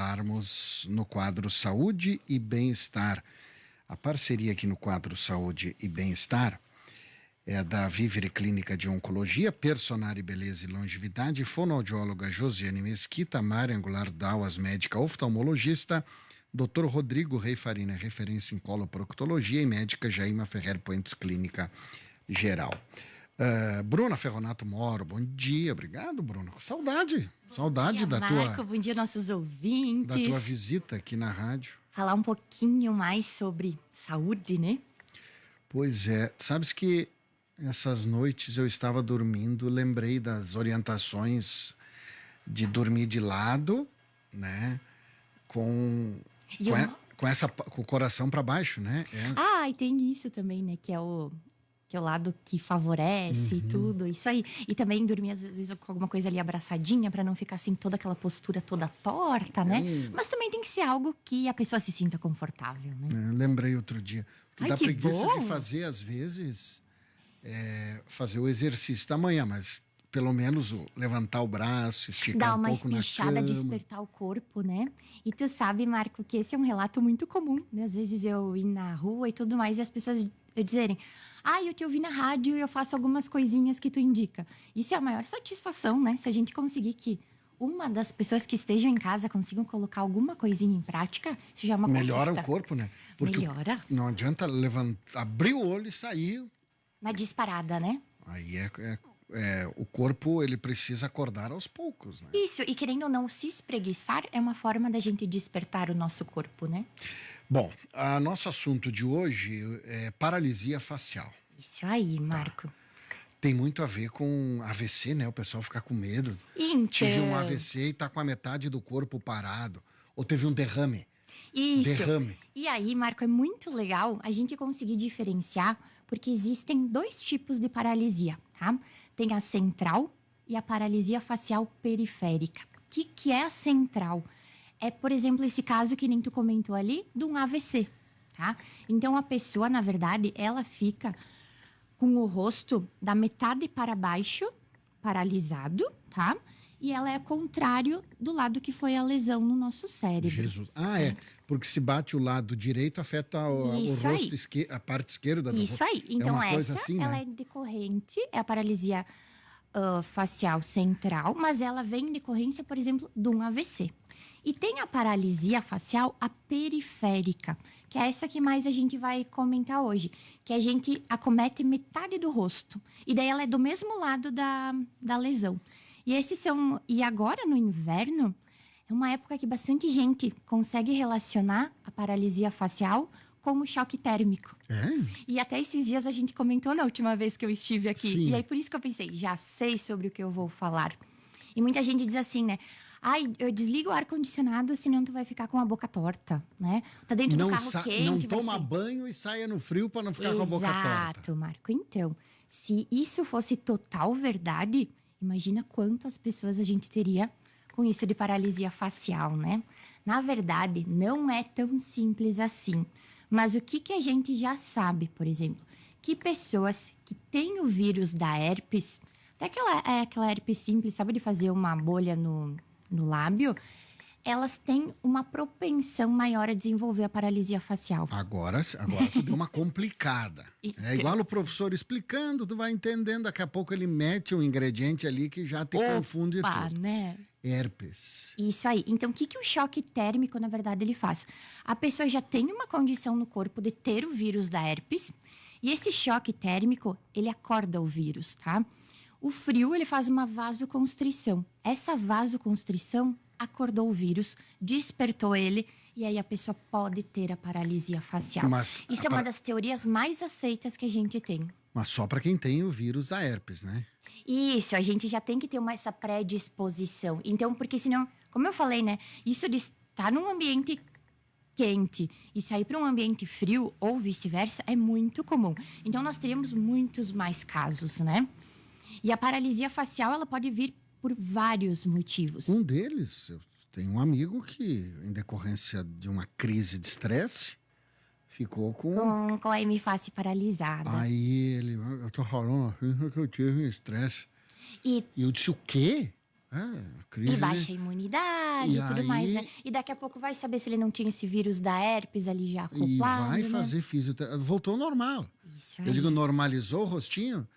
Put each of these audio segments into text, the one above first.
Estarmos no quadro Saúde e Bem-Estar. A parceria aqui no quadro Saúde e Bem-Estar é da Vivere Clínica de Oncologia, Personare Beleza e Longevidade, fonoaudióloga Josiane Mesquita, Mária Angular Dauas, médica oftalmologista, Dr. Rodrigo Rei Farina, referência em coloproctologia, e médica Jaima Ferrer Puentes, Clínica Geral. Bruna Ferronato Moro, bom dia, obrigado, Bruna. Saudade Bom dia, da Marco, tua bom dia, nossos ouvintes. visita aqui na rádio. Falar um pouquinho mais sobre saúde, né? Pois é, sabes que essas noites eu estava dormindo, lembrei das orientações de dormir de lado, né? Com, E com, eu... e- com o coração para baixo, né? Ah, e tem isso também, né? Que é o lado que favorece tudo, isso aí. E também dormir, às vezes, com alguma coisa ali abraçadinha, pra não ficar assim, toda aquela postura toda torta, né? Mas também tem que ser algo que a pessoa se sinta confortável, né? Lembrei outro dia. Que Ai, dá que preguiça bom! de fazer, às vezes, fazer o exercício da manhã, mas pelo menos levantar o braço, esticar Dar um uma pouco na espichada, cama. despertar o corpo, né? E tu sabe, Marco, que esse é um relato muito comum, né? Às vezes eu ir na rua e tudo mais, e as pessoas dizerem: eu te ouvi na rádio e eu faço algumas coisinhas que tu indica. Isso é a maior satisfação, né? Se a gente conseguir que uma das pessoas que estejam em casa consigam colocar alguma coisinha em prática, isso já é uma Melhora conquista. o corpo, né? Porque Melhora. não adianta levantar, abrir o olho e sair. Na disparada, né? Aí o corpo, ele precisa acordar aos poucos, né? Isso, e querendo ou não, se espreguiçar é uma forma da gente despertar o nosso corpo, né? Bom, nosso assunto de hoje é paralisia facial. Isso aí, Marco. Tem muito a ver com AVC, né? O pessoal fica com medo. Então, Tive um AVC e tá com a metade do corpo parado. Ou teve um derrame. isso. Derrame. E aí, Marco, é muito legal a gente conseguir diferenciar, porque existem dois tipos de paralisia, tá? Tem a central e a paralisia facial periférica. O que é a central? É, por exemplo, esse caso que nem tu comentou ali, de um AVC, tá? Então, a pessoa, na verdade, ela fica com o rosto da metade para baixo, paralisado, tá? E ela é contrário do lado que foi a lesão no nosso cérebro. Jesus. certo? Porque se bate o lado direito, afeta o Isso rosto, aí. a parte esquerda do Isso rosto. aí. É Então, uma coisa essa, assim, ela né? é decorrente, é a paralisia facial central, mas ela vem em decorrência, por exemplo, de um AVC. E tem a paralisia facial, a periférica, que é essa que mais a gente vai comentar hoje, que a gente acomete metade do rosto. E daí ela é do mesmo lado da lesão. E esses são. E agora, no inverno, é uma época que bastante gente consegue relacionar a paralisia facial com o choque térmico. É? E até esses dias a gente comentou na última vez que eu estive aqui. Sim. E aí, por isso que eu pensei, já sei sobre o que eu vou falar. E muita gente diz assim, né? Ai, eu desligo o ar-condicionado, senão tu vai ficar com a boca torta, né? Tá dentro do carro quente, não vai toma ser... banho e saia no frio para não ficar com a boca torta. Exato, Marco. Então, se isso fosse total verdade, imagina quantas pessoas a gente teria com isso de paralisia facial, né? Na verdade, não é tão simples assim. Mas o que a gente já sabe, por exemplo? Que pessoas que têm o vírus da herpes, até aquela herpes simples, sabe, de fazer uma bolha no lábio, elas têm uma propensão maior a desenvolver a paralisia facial. Agora tu deu uma complicada. É igual o professor explicando, tu vai entendendo, daqui a pouco ele mete um ingrediente ali que já te confunde tudo. Né? Herpes. Isso aí. Então, o que o choque térmico, na verdade, ele faz? A pessoa já tem uma condição no corpo de ter o vírus da herpes, e esse choque térmico, ele acorda o vírus, tá? O frio, ele faz uma vasoconstrição. Essa vasoconstrição acordou o vírus, despertou ele, e aí a pessoa pode ter a paralisia facial. Isso é uma das teorias mais aceitas que a gente tem. Mas só para quem tem o vírus da herpes, né? Isso, a gente já tem que ter essa predisposição. Então, porque senão, como eu falei, né? Isso de estar num ambiente quente e sair para um ambiente frio ou vice-versa é muito comum. Então, nós teríamos muitos mais casos, né? E a paralisia facial, ela pode vir por vários motivos. Um deles, eu tenho um amigo que, em decorrência de uma crise de estresse, ficou com a hemiface paralisada. Aí eu tô falando assim que eu tive um estresse. E eu disse, o quê? crise E baixa a imunidade E e tudo aí- mais, né? E daqui a pouco vai saber se ele não tinha esse vírus da herpes ali já acoplado, e vai né? fazer fisioterapia. Voltou ao normal. Isso Eu aí. digo, normalizou o rostinho?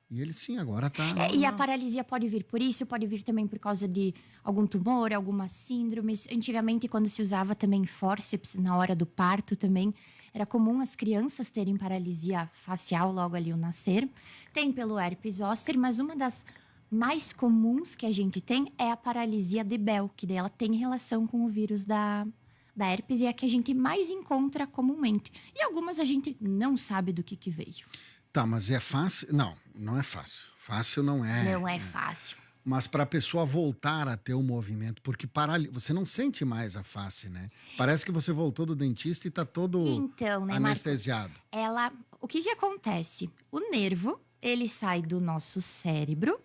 E ele sim, agora tá E a normal. paralisia pode vir por isso, pode vir também por causa de algum tumor, algumas síndromes. Antigamente, quando se usava também fórceps na hora do parto também, era comum as crianças terem paralisia facial logo ali ao nascer. Tem pelo herpes zoster, mas uma das mais comuns que a gente tem é a paralisia de Bell, que daí ela tem relação com o vírus da herpes e é a que a gente mais encontra comumente. E algumas a gente não sabe do que veio. Tá, mas é fácil? Não, não é fácil. Fácil não é. Não é fácil. Mas para a pessoa voltar a ter o movimento, porque você não sente mais a face, né? Parece que você voltou do dentista e tá todo Então, né, Marco? anestesiado. O que acontece? O nervo, ele sai do nosso cérebro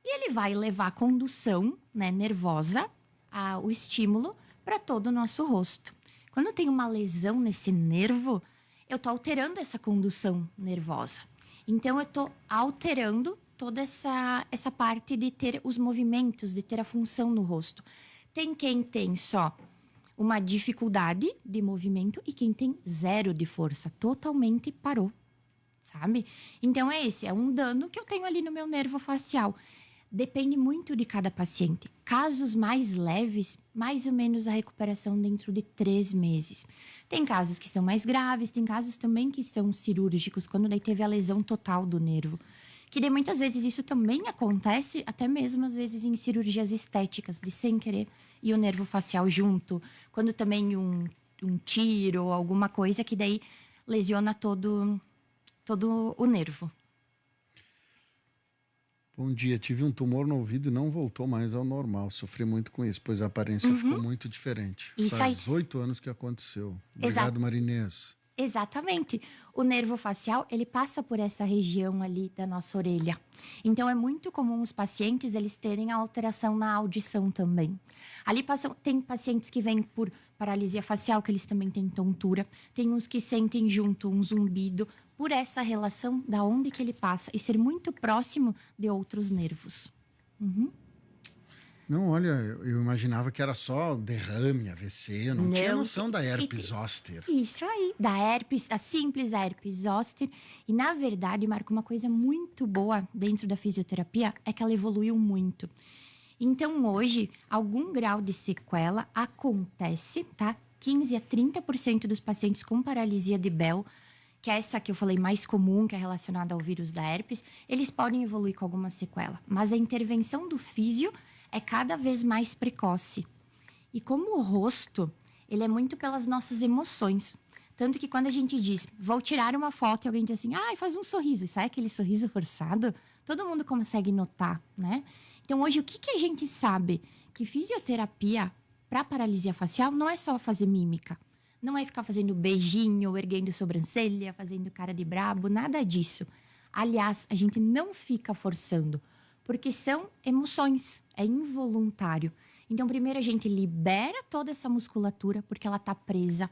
e ele vai levar a condução, né, nervosa, o estímulo para todo o nosso rosto. Quando tem uma lesão nesse nervo, eu tô alterando essa condução nervosa. Então, eu tô alterando toda essa parte de ter os movimentos, de ter a função no rosto. Tem quem tem só uma dificuldade de movimento e quem tem zero de força, totalmente parou, sabe? Então é um dano que eu tenho ali no meu nervo facial. Depende muito de cada paciente. Casos mais leves, mais ou menos a recuperação dentro de 3 meses. Tem casos que são mais graves, tem casos também que são cirúrgicos, quando daí teve a lesão total do nervo. Que daí muitas vezes isso também acontece, até mesmo às vezes em cirurgias estéticas, de sem querer, e o nervo facial junto. Quando também um tiro ou alguma coisa que daí lesiona todo o nervo. Bom dia, tive um tumor no ouvido e não voltou mais ao normal. Sofri muito com isso, pois a aparência ficou muito diferente. Isso Faz 8 anos que aconteceu. Obrigado, Exato. Marinês. Exatamente. O nervo facial, ele passa por essa região ali da nossa orelha. Então, é muito comum os pacientes, eles terem a alteração na audição também. Ali tem pacientes que vêm por paralisia facial, que eles também têm tontura. Tem uns que sentem junto um zumbido, por essa relação da onde que ele passa e ser muito próximo de outros nervos. Não, olha, eu imaginava que era só derrame, AVC. Eu não tinha Não, noção da herpes zoster. Isso aí, da herpes, a simples herpes zoster. E, na verdade, Marco, uma coisa muito boa dentro da fisioterapia é que ela evoluiu muito. Então, hoje, algum grau de sequela acontece, tá? 15 a 30% dos pacientes com paralisia de Bell, que é essa que eu falei mais comum, que é relacionada ao vírus da herpes, eles podem evoluir com alguma sequela. Mas a intervenção do físio é cada vez mais precoce. E como o rosto, ele é muito pelas nossas emoções. Tanto que quando a gente diz, vou tirar uma foto e alguém diz assim, faz um sorriso, e sai aquele sorriso forçado, todo mundo consegue notar, né? Então, hoje, o que a gente sabe? Que fisioterapia para paralisia facial não é só fazer mímica. Não é ficar fazendo beijinho, erguendo sobrancelha, fazendo cara de brabo, nada disso. Aliás, a gente não fica forçando, porque são emoções, é involuntário. Então, primeiro a gente libera toda essa musculatura, porque ela está presa.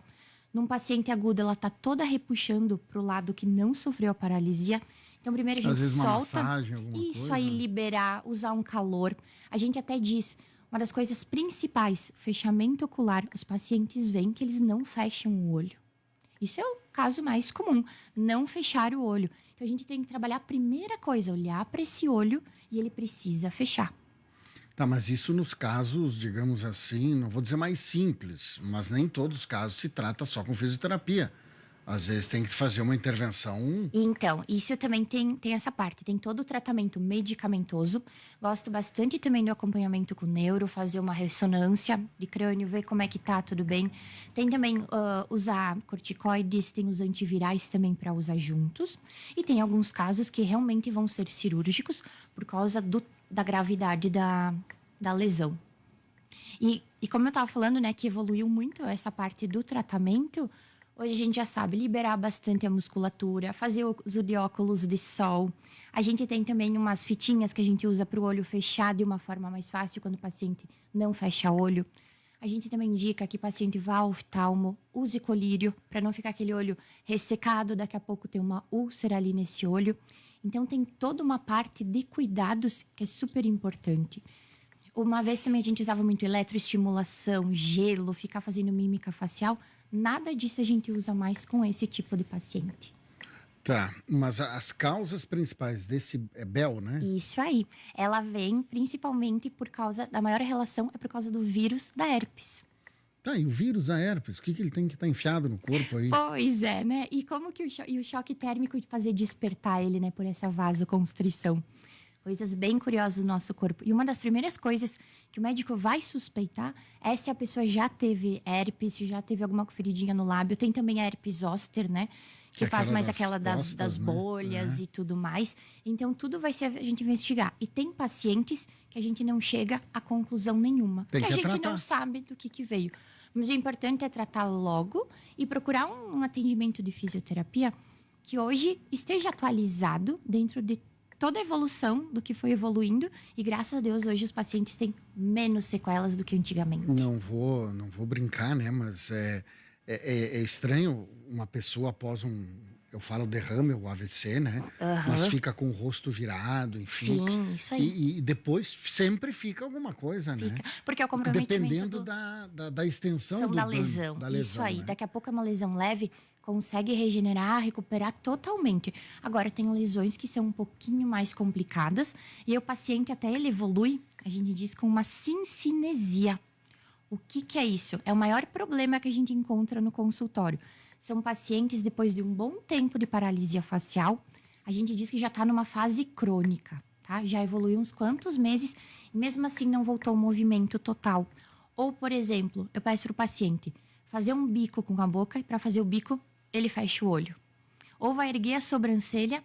Num paciente agudo, ela está toda repuxando para o lado que não sofreu a paralisia. Então, primeiro a gente Às vezes uma solta. massagem, alguma Isso coisa. aí, liberar, usar um calor. A gente até diz, uma das coisas principais, fechamento ocular. Os pacientes veem que eles não fecham o olho. Isso é o caso mais comum, não fechar o olho. Então, a gente tem que trabalhar a primeira coisa, olhar para esse olho e ele precisa fechar. Tá, mas isso nos casos, digamos assim, não vou dizer mais simples, mas nem todos os casos se trata só com fisioterapia. Às vezes tem que fazer uma intervenção. Então, isso também tem essa parte. Tem todo o tratamento medicamentoso. Gosto bastante também do acompanhamento com neuro, fazer uma ressonância de crânio, ver como é que tá, tudo bem. Tem também usar corticoides, tem os antivirais também para usar juntos. E tem alguns casos que realmente vão ser cirúrgicos por causa da gravidade da lesão. E como eu estava falando, né, que evoluiu muito essa parte do tratamento. Hoje a gente já sabe liberar bastante a musculatura, fazer o uso de óculos de sol. A gente tem também umas fitinhas que a gente usa para o olho fechar de uma forma mais fácil quando o paciente não fecha olho. A gente também indica que o paciente vá ao oftalmo, use colírio, para não ficar aquele olho ressecado, daqui a pouco ter uma úlcera ali nesse olho. Então tem toda uma parte de cuidados que é super importante. Uma vez também a gente usava muito eletroestimulação, gelo, ficar fazendo mímica facial. Nada disso a gente usa mais com esse tipo de paciente. Tá, mas as causas principais desse é BEL, né? Isso aí. Ela vem principalmente por causa da maior relação é por causa do vírus da herpes. Tá, e o vírus da herpes, o que ele tem que estar enfiado no corpo aí? Pois é, né? E como que o choque térmico de fazer despertar ele, né, por essa vasoconstrição? Coisas bem curiosas do nosso corpo. E uma das primeiras coisas que o médico vai suspeitar é se a pessoa já teve herpes, se já teve alguma feridinha no lábio. Tem também a herpes zoster, né? Que faz mais aquela das bolhas, né? E tudo mais. Então, tudo vai ser a gente investigar. E tem pacientes que a gente não chega a conclusão nenhuma. Tem porque que a gente tratar. não sabe do que veio. Mas o importante é tratar logo e procurar um atendimento de fisioterapia que hoje esteja atualizado dentro de toda a evolução do que foi evoluindo. E graças a Deus, hoje os pacientes têm menos sequelas do que antigamente. Não vou brincar, né? Mas é estranho uma pessoa após eu falo derrame ou AVC, né? Mas fica com o rosto virado, enfim. Sim, isso aí. E depois sempre fica alguma coisa, né? Fica. Porque é o comprometimento dependendo da extensão da lesão. Isso aí. Né? Daqui a pouco é uma lesão leve, consegue regenerar, recuperar totalmente. Agora, tem lesões que são um pouquinho mais complicadas. E aí o paciente, até ele evolui, a gente diz, com uma cincinesia. O que é isso? É o maior problema que a gente encontra no consultório. São pacientes, depois de um bom tempo de paralisia facial, a gente diz que já está numa fase crônica, tá? Já evoluiu uns quantos meses e mesmo assim não voltou ao movimento total. Ou, por exemplo, eu peço para o paciente fazer um bico com a boca e para fazer o bico, ele fecha o olho. Ou vai erguer a sobrancelha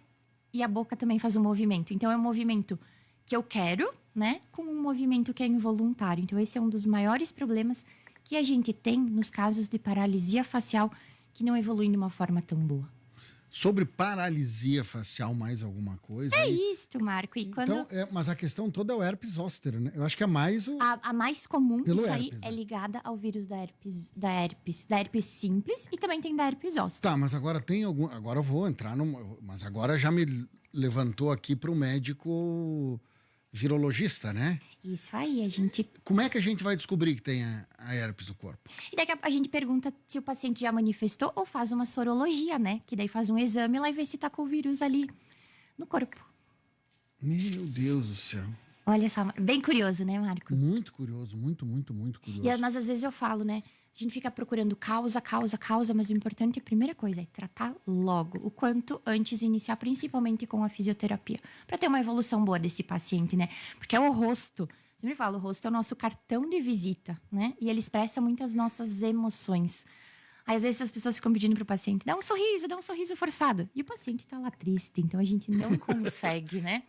e a boca também faz um movimento. Então, é um movimento que eu quero, né? Com um movimento que é involuntário. Então, esse é um dos maiores problemas que a gente tem nos casos de paralisia facial que não evoluem de uma forma tão boa. Sobre paralisia facial, mais alguma coisa? É isso, Marco. E quando... Então, mas a questão toda é o herpes zoster, né? Eu acho que é mais o... A mais comum, Pelo isso herpes, aí, né? é ligada ao vírus da herpes simples e também tem da herpes zoster. Tá, mas agora tem algum... Agora eu vou entrar mas agora já me levantou aqui para o médico virologista, né? Isso aí, a gente... Como é que a gente vai descobrir que tem a herpes no corpo? E daqui a gente pergunta se o paciente já manifestou ou faz uma sorologia, né? Que daí faz um exame lá e vê se tá com o vírus ali no corpo. Meu Deus do céu. Olha só, bem curioso, né, Marco? Muito curioso, muito curioso. Mas às vezes eu falo, né? A gente fica procurando causa, mas o importante, a primeira coisa, é tratar logo, o quanto antes de iniciar, principalmente com a fisioterapia, para ter uma evolução boa desse paciente, né? Porque é o rosto. Sempre falo, o rosto é o nosso cartão de visita, né? E ele expressa muito as nossas emoções. Aí, às vezes, as pessoas ficam pedindo pro paciente, dá um sorriso forçado. E o paciente tá lá triste, então a gente não consegue, né?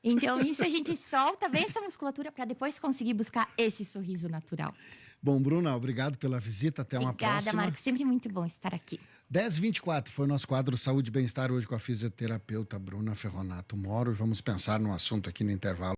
Então, isso a gente solta bem essa musculatura para depois conseguir buscar esse sorriso natural. Bom, Bruna, obrigado pela visita. Até uma próxima. Obrigada, Marco. Sempre muito bom estar aqui. 10h24 foi o nosso quadro Saúde e Bem-Estar hoje com a fisioterapeuta Bruna Ferronato Moro. Vamos pensar num assunto aqui no intervalo.